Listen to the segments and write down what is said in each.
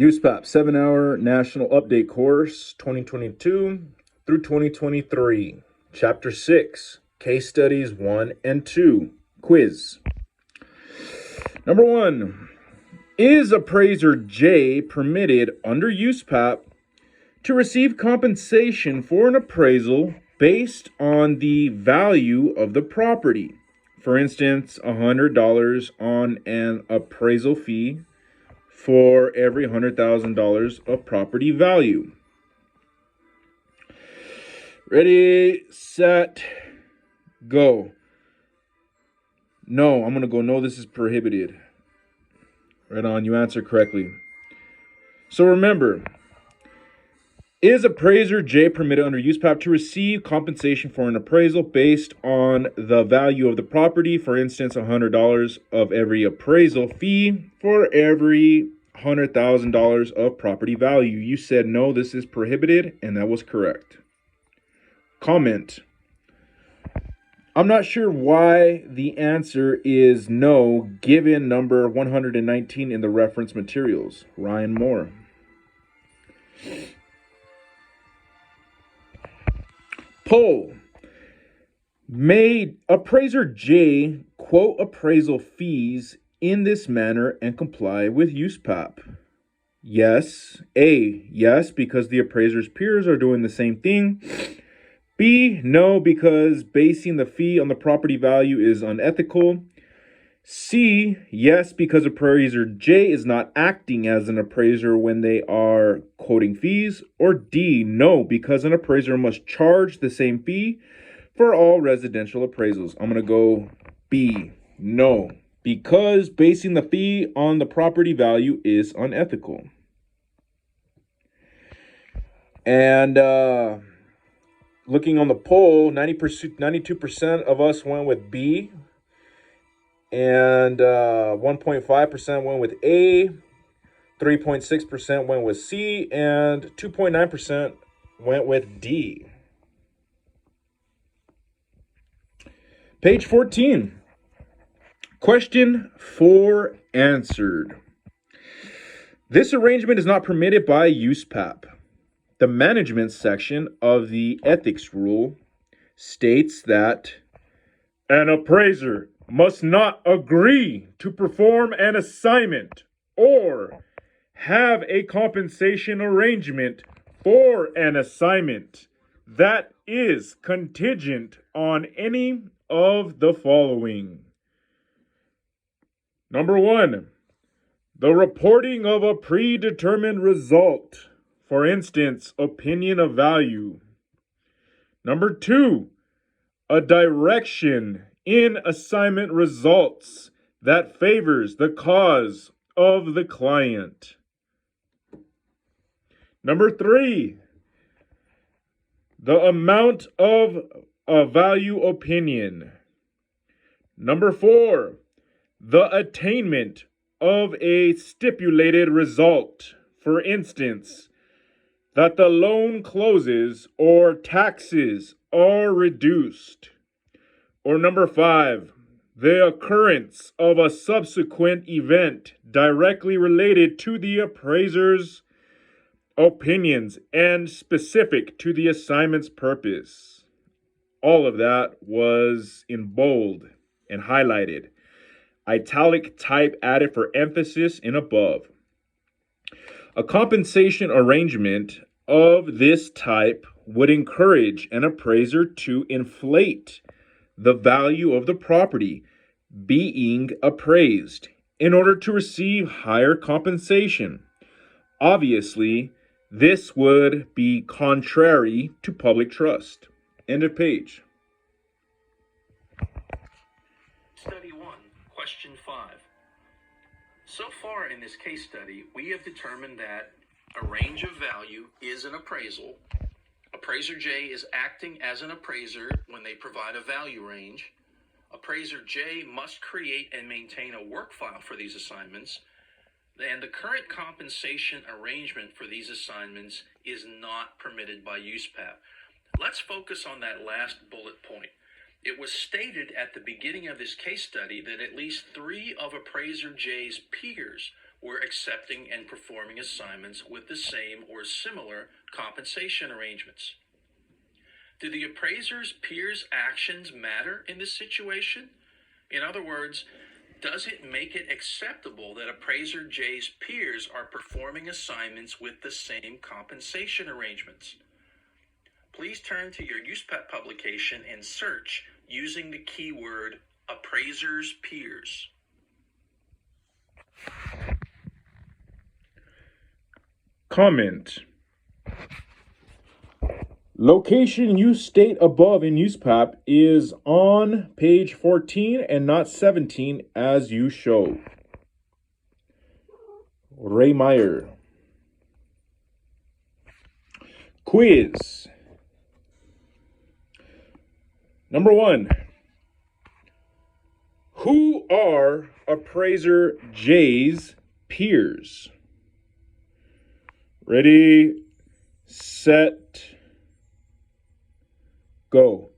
USPAP 7-hour national update course 2022 through 2023. Chapter 6, case studies 1 and 2. Quiz. Number 1. Is appraiser J permitted under USPAP to receive compensation for an appraisal based on the value of the property? For instance, $100 on an appraisal fee for every $100,000 of property value. Ready, set, go. No, I'm going to go no, this is prohibited. Right on, you answer correctly. So remember, is appraiser J permitted under USPAP to receive compensation for an appraisal based on the value of the property? For instance, $100 of every appraisal fee for every $100,000 of property value. You said no, this is prohibited, and that was correct. Comment. I'm not sure why the answer is no, given number 119 in the reference materials. Ryan Moore. Poll. May appraiser J quote appraisal fees in this manner and comply with USPAP? Yes. A, yes, because the appraiser's peers are doing the same thing. B, no, because basing the fee on the property value is unethical. C, yes, because appraiser J is not acting as an appraiser when they are quoting fees. Or D, no, because an appraiser must charge the same fee for all residential appraisals. I'm going to go B, no, because basing the fee on the property value is unethical. And looking on the poll, 92% of us went with B, and 1.5% went with A, 3.6% went with C, and 2.9% went with D. Page 14. Question 4 answered. This arrangement is not permitted by USPAP. The management section of the ethics rule states that an appraiser must not agree to perform an assignment or have a compensation arrangement for an assignment that is contingent on any of the following. Number 1, the reporting of a predetermined result. For instance, opinion of value. Number 2, a direction in assignment results that favors the cause of the client. Number 3, the amount of a value opinion. Number 4, the attainment of a stipulated result. For instance, that the loan closes or taxes are reduced. Or number 5, the occurrence of a subsequent event directly related to the appraiser's opinions and specific to the assignment's purpose. All of that was in bold and highlighted. Italic type added for emphasis in above. A compensation arrangement of this type would encourage an appraiser to inflate the value of the property being appraised in order to receive higher compensation. Obviously, this would be contrary to public trust. End of page. Study 1, question 5. So far in this case study, we have determined that a range of value is an appraisal. Appraiser J is acting as an appraiser when they provide a value range. Appraiser J must create and maintain a work file for these assignments. And the current compensation arrangement for these assignments is not permitted by USPAP. Let's focus on that last bullet point. It was stated at the beginning of this case study that at least 3 of appraiser J's peers or accepting and performing assignments with the same or similar compensation arrangements. Do the appraiser's peers' actions matter in this situation? In other words, does it make it acceptable that appraiser J's peers are performing assignments with the same compensation arrangements? Please turn to your USPAP publication and search using the keyword appraiser's peers. Comment. Location you state above in USPAP is on page 14 and not 17 as you show. Ray Meyer. Quiz. Number 1. Who are appraiser J's peers? Ready, set, go.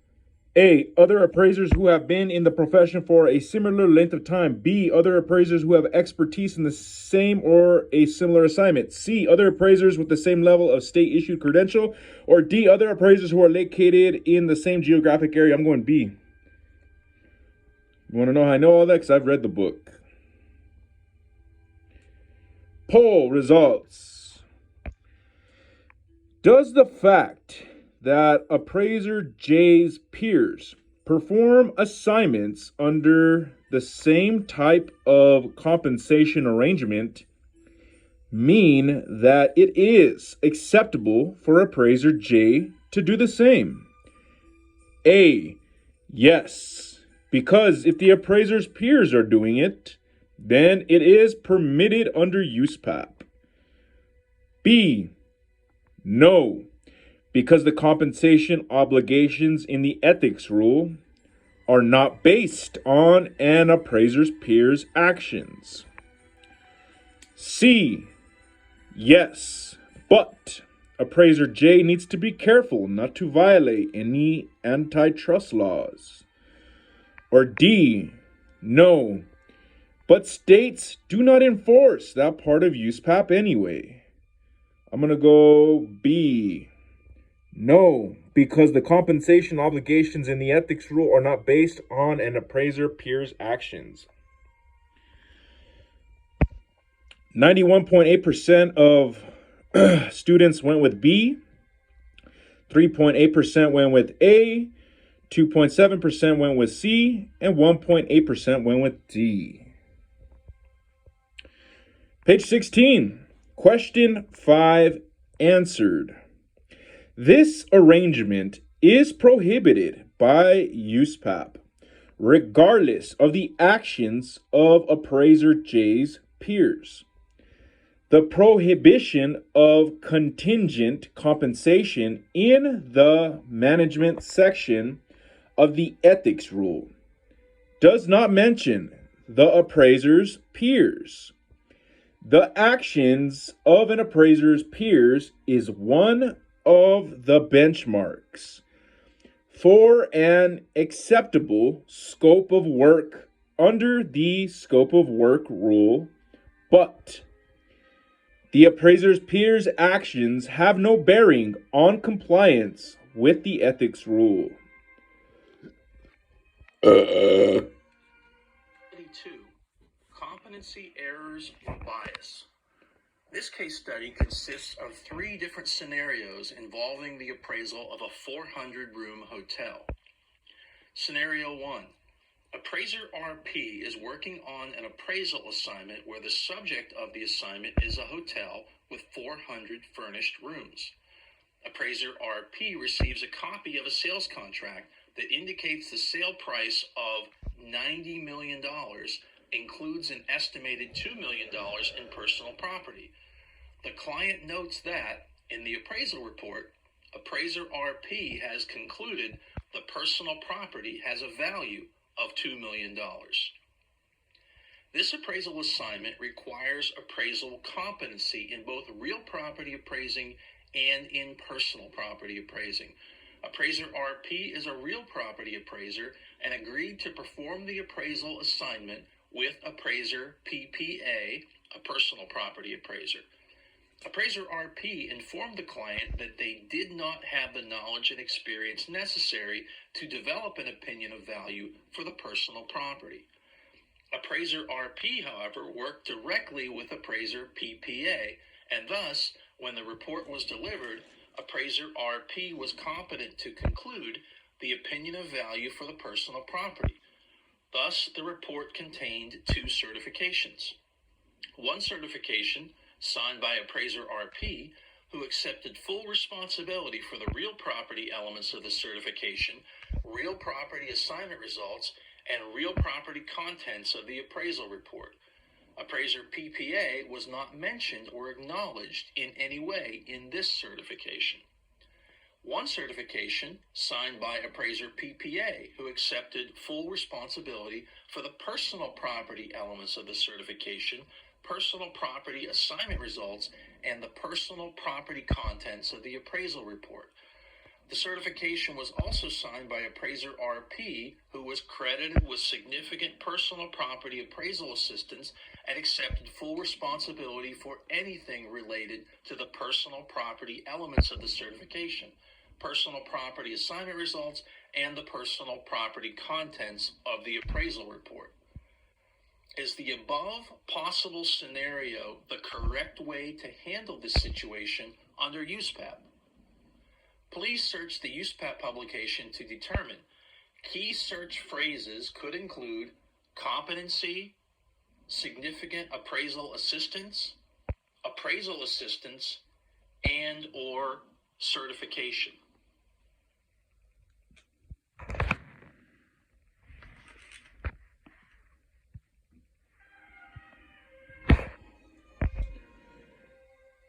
A. Other appraisers who have been in the profession for a similar length of time. B. Other appraisers who have expertise in the same or a similar assignment. C. Other appraisers with the same level of state-issued credential. Or D. Other appraisers who are located in the same geographic area. I'm going B. You want to know how I know all that? Because I've read the book. Poll results. Does the fact that appraiser J's peers perform assignments under the same type of compensation arrangement mean that it is acceptable for appraiser J to do the same? A. Yes, because if the appraiser's peers are doing it, then it is permitted under USPAP. B. No, because the compensation obligations in the ethics rule are not based on an appraiser's peers' actions. C. Yes, but appraiser J needs to be careful not to violate any antitrust laws. Or D. No, but states do not enforce that part of USPAP anyway. I'm going to go B. No, because the compensation obligations in the ethics rule are not based on an appraiser peers' actions. 91.8% of students went with B, 3.8% went with A, 2.7% went with C, and 1.8% went with D. Page 16. Question 5 answered. This arrangement is prohibited by USPAP, regardless of the actions of appraiser J's peers. The prohibition of contingent compensation in the management section of the ethics rule does not mention the appraiser's peers. The actions of an appraiser's peers is one of the benchmarks for an acceptable scope of work under the scope of work rule, but the appraiser's peers' actions have no bearing on compliance with the ethics rule. 32. Competency errors and bias. This case study consists of 3 different scenarios involving the appraisal of a 400-room hotel. Scenario 1. Appraiser RP is working on an appraisal assignment where the subject of the assignment is a hotel with 400 furnished rooms. Appraiser RP receives a copy of a sales contract that indicates the sale price of $90 million includes an estimated $2 million in personal property. The client notes that, in the appraisal report, appraiser RP has concluded the personal property has a value of $2 million. This appraisal assignment requires appraisal competency in both real property appraising and in personal property appraising. Appraiser RP is a real property appraiser and agreed to perform the appraisal assignment with appraiser PPA, a personal property appraiser. Appraiser RP informed the client that they did not have the knowledge and experience necessary to develop an opinion of value for the personal property. Appraiser RP, however, worked directly with Appraiser PPA, and thus, when the report was delivered, Appraiser RP was competent to conclude the opinion of value for the personal property. Thus, the report contained two certifications. One certification, signed by Appraiser RP, who accepted full responsibility for the real property elements of the certification, real property assignment results, and real property contents of the appraisal report. Appraiser PPA was not mentioned or acknowledged in any way in this certification. One certification, signed by Appraiser PPA, who accepted full responsibility for the personal property elements of the certification, personal property assignment results, and the personal property contents of the appraisal report. The certification was also signed by Appraiser RP, who was credited with significant personal property appraisal assistance and accepted full responsibility for anything related to the personal property elements of the certification, personal property assignment results, and the personal property contents of the appraisal report. Is the above possible scenario the correct way to handle this situation under USPAP? Please search the USPAP publication to determine. Key search phrases could include competency, significant appraisal assistance, and or certification.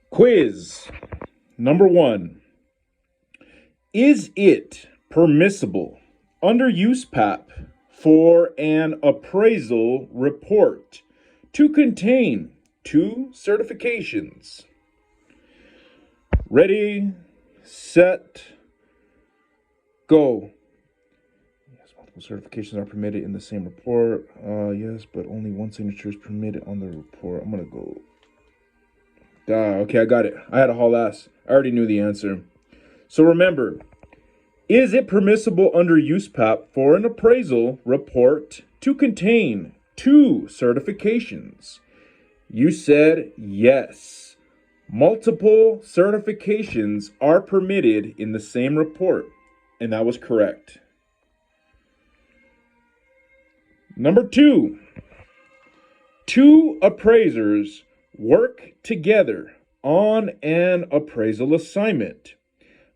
Quiz number 1. Is it permissible under USPAP for an appraisal report to contain two certifications? Ready, set, go. Yes, multiple certifications are permitted in the same report. Yes, but only one signature is permitted on the report. I'm gonna go. Okay, I got it. I had a haul ass. I already knew the answer. So remember, is it permissible under USPAP for an appraisal report to contain two certifications? You said yes. Multiple certifications are permitted in the same report, and that was correct. Number 2, two appraisers work together on an appraisal assignment.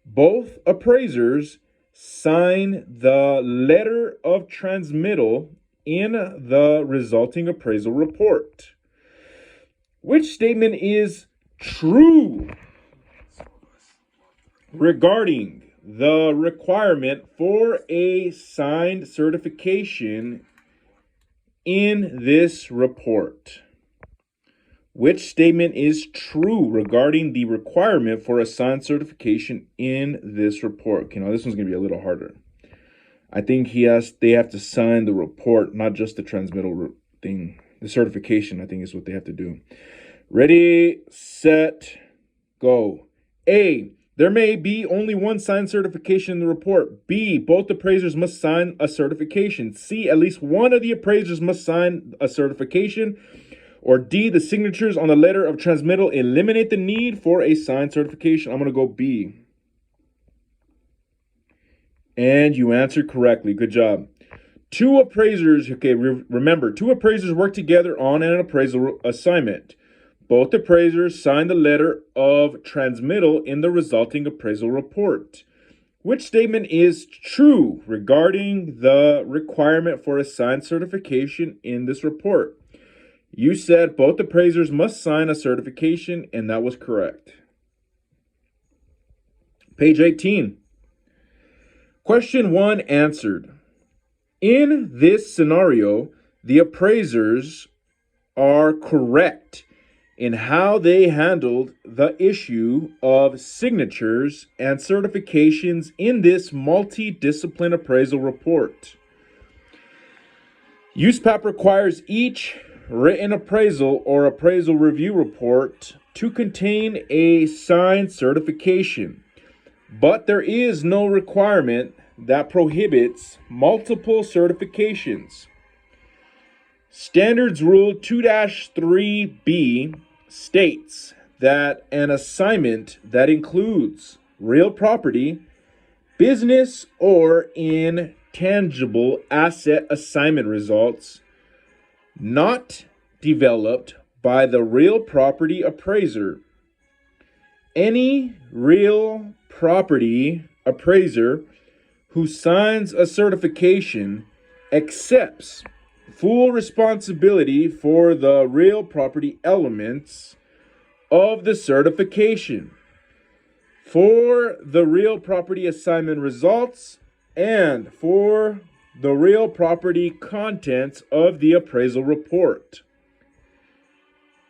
Both appraisers sign the letter of transmittal in the resulting appraisal report. Which statement is true regarding the requirement for a signed certification in this report? Which statement is true regarding the requirement for a signed certification in this report? Okay, now this one's going to be a little harder. I think they have to sign the report, not just the transmittal thing. The certification, I think, is what they have to do. Ready, set, go. A, there may be only one signed certification in the report. B, both appraisers must sign a certification. C, at least one of the appraisers must sign a certification. Or D, the signatures on the letter of transmittal eliminate the need for a signed certification. I'm going to go B. And you answered correctly. Good job. Two appraisers, remember, two appraisers work together on an appraisal assignment. Both appraisers sign the letter of transmittal in the resulting appraisal report. Which statement is true regarding the requirement for a signed certification in this report? You said both appraisers must sign a certification, and that was correct. Page 18. Question 1 answered. In this scenario, the appraisers are correct in how they handled the issue of signatures and certifications in this multidiscipline appraisal report. USPAP requires each written appraisal or appraisal review report to contain a signed certification, but there is no requirement that prohibits multiple certifications. Standards Rule 2-3B states that an assignment that includes real property, business, or intangible asset assignment results not developed by the real property appraiser. Any real property appraiser who signs a certification accepts full responsibility for the real property elements of the certification, for the real property assignment results, and for the real property contents of the appraisal report.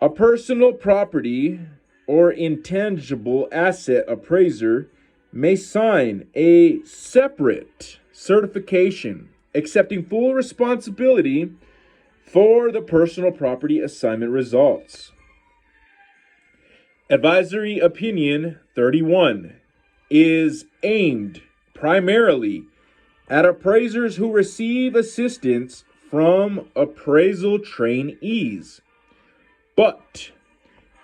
A personal property or intangible asset appraiser may sign a separate certification accepting full responsibility for the personal property assignment results. Advisory Opinion 31 is aimed primarily at appraisers who receive assistance from appraisal trainees. But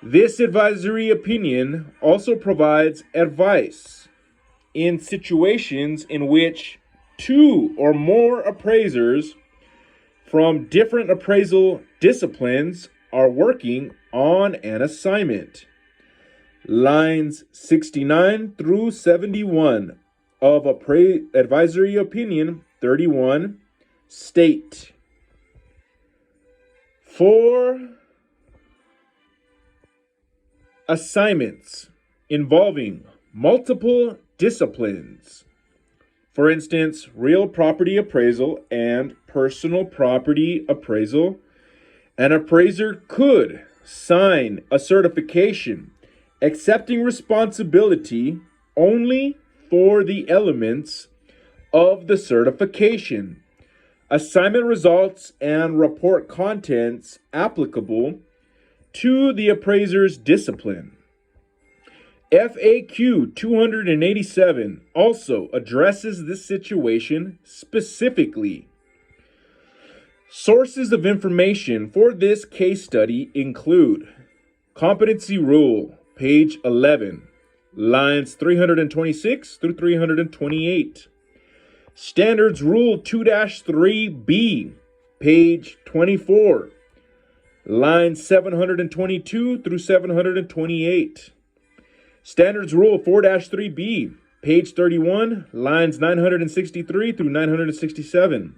this advisory opinion also provides advice in situations in which two or more appraisers from different appraisal disciplines are working on an assignment. Lines 69 through 71 of Advisory Opinion 31 state, for assignments involving multiple disciplines, for instance, real property appraisal and personal property appraisal, an appraiser could sign a certification accepting responsibility only for the elements of the certification, assignment results, and report contents applicable to the appraiser's discipline. FAQ 287 also addresses this situation specifically. Sources of information for this case study include Competency Rule, page 11, lines 326 through 328. Standards Rule 2-3B, page 24, lines 722 through 728. Standards Rule 4-3B, page 31, lines 963 through 967.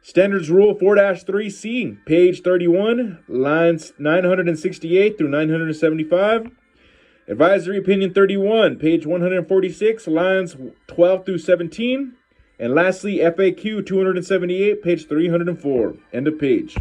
Standards Rule 4-3C, page 31, lines 968 through 975. Advisory Opinion 31, page 146, lines 12 through 17. And lastly, FAQ 278, page 304. End of page.